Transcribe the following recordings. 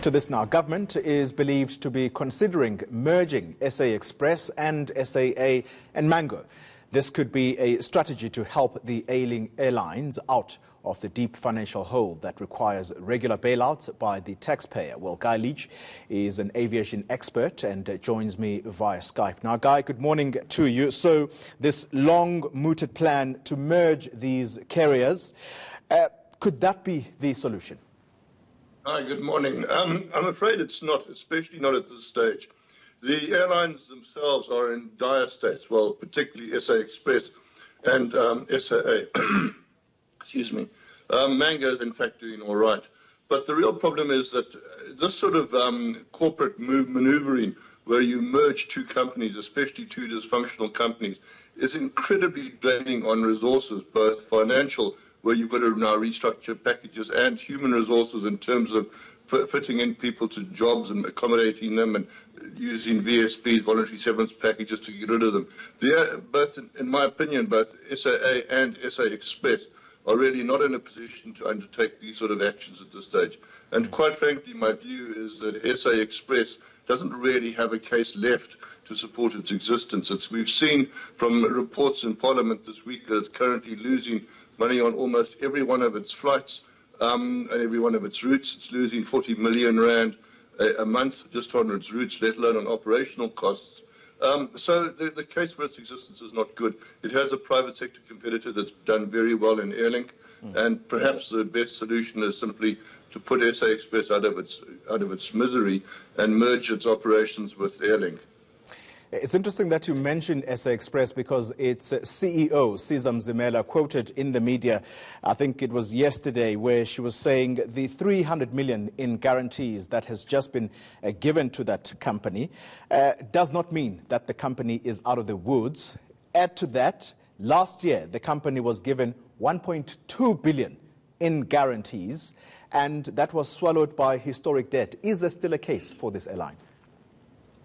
To this now, government is believed to be considering merging SA Express and SAA and Mango. This could be a strategy to help the ailing airlines out of the deep financial hole that requires regular bailouts by the taxpayer. Well, Guy Leach is an aviation expert and joins me via Skype. Now, Guy, good morning to you. So this long-mooted plan to merge these carriers, could that be the solution? Hi, good morning. I'm afraid it's not, especially not at this stage. The airlines themselves are in dire states, well, particularly SA Express and SAA. Excuse me. Mango is, in fact, doing all right. But the real problem is that this sort of corporate maneuvering, where you merge two companies, especially two dysfunctional companies, is incredibly draining on resources, both financial, where you've got to now restructure packages, and human resources in terms of fitting in people to jobs and accommodating them and using VSPs, voluntary severance packages, to get rid of them. Both, in my opinion, both SAA and SA Express are really not in a position to undertake these sort of actions at this stage. And quite frankly, my view is that SA Express doesn't really have a case left to support its existence. We've seen from reports in Parliament this week that it's currently losing money on almost every one of its flights and every one of its routes. It's losing 40 million rand a month just on its routes, let alone on operational costs. So the case for its existence is not good. It has a private sector competitor that's done very well in Airlink, and perhaps the best solution is simply to put SA Express out of its misery and merge its operations with Airlink. It's interesting that you mentioned SA Express because its CEO, Sizam Zimela, quoted in the media, I think it was yesterday, where she was saying the 300 million in guarantees that has just been given to that company does not mean that the company is out of the woods. Add to that, last year the company was given 1.2 billion in guarantees, and that was swallowed by historic debt. Is there still a case for this airline?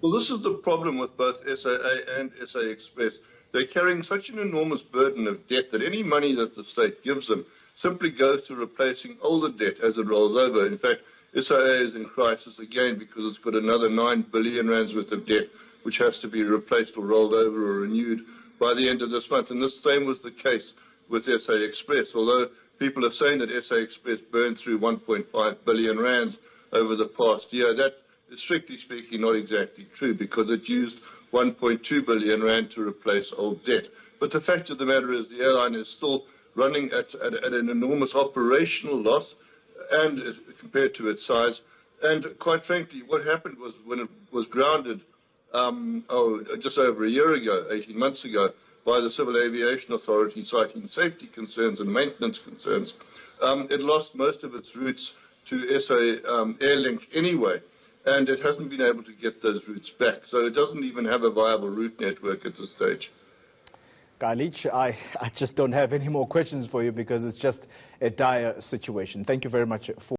Well, this is the problem with both SAA and SA Express. They're carrying such an enormous burden of debt that any money that the state gives them simply goes to replacing older debt as it rolls over. In fact, SAA is in crisis again because it's got another 9 billion rands worth of debt which has to be replaced or rolled over or renewed by the end of this month. And the same was the case with SA Express, although people are saying that SA Express burned through 1.5 billion rands over the past year. That is, strictly speaking, not exactly true because it used 1.2 billion rand to replace old debt. But the fact of the matter is the airline is still running at an enormous operational loss and compared to its size. And quite frankly, what happened was when it was grounded just over a year ago, 18 months ago, by the Civil Aviation Authority citing safety concerns and maintenance concerns, it lost most of its routes to SA Airlink anyway, and it hasn't been able to get those routes back. So it doesn't even have a viable route network at this stage. Guy Leach, I just don't have any more questions for you because it's just a dire situation. Thank you very much for